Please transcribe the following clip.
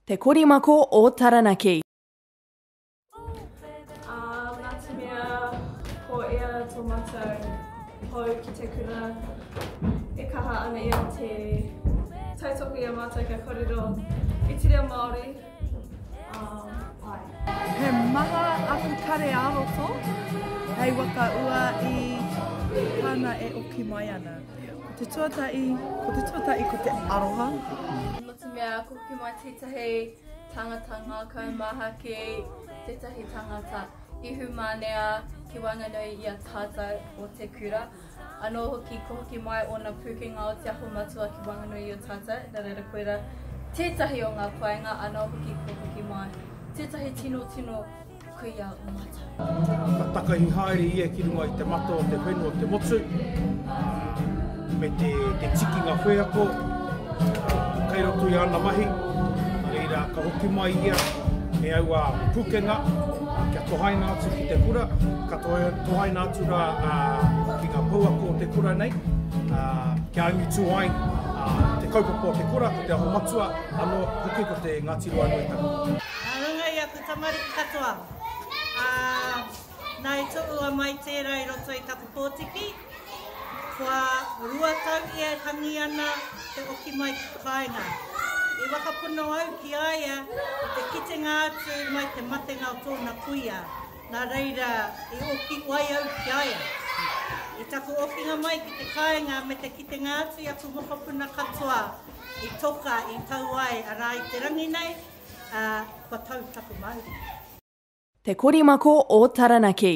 Te korimako o Taranaki. Ngāti mea, pūrea tō mātou, hau ki te kura, e kaha ana ia te taitoku ia mātou ka kōrero, i te reo Māori. He maha aku kare aroto, hei wakaua i tāna e oki mai ana. Ko te tuatai ko te aroha. Noti mea, ko ki mai tētahi tangata ngākau maha ki tētahi tangata ihu mānea ki wanganui i a tātou o te kura. Anō hoki ko hoki mai o nā pūkenga o te aho matua ki wanganui i o tātou, nā reira koera tētahi o ngā paenga, anō hoki ko hoki mai tētahi tino kuia o mātou. Ka takahi haere ia ki runga i te mato o te whenua o te motu, me te tiki ngā wheako, kei roto i ana mahi, reira ka hoki mai ia, e aua pūkenga, kia tohaina atu ki te kura, ka tohaina atu rā ki ngā pauako o te kura nei, kia angi tū ai te kaupapa o te kura, ko te aho matua, anō hoki ko te Ngāti Ruanui taku. Nunga ia ku tamariki katoa. Nā i to'ua mai tērā i roto i taku pōtiki, kua rua tau ia hangi ana te oki mai ki kāinga. E wakapuno au ki aia te kitenga atu mai te matenga o tōna kuia. Nā reira e oki wai au ki aia. I taku okinga mai ki te kāinga me te kitenga atu i aku mokapuna katoa i toka i tau ai a rā i te rangi nei, kua tau taku Māori. Te korimako o Taranaki.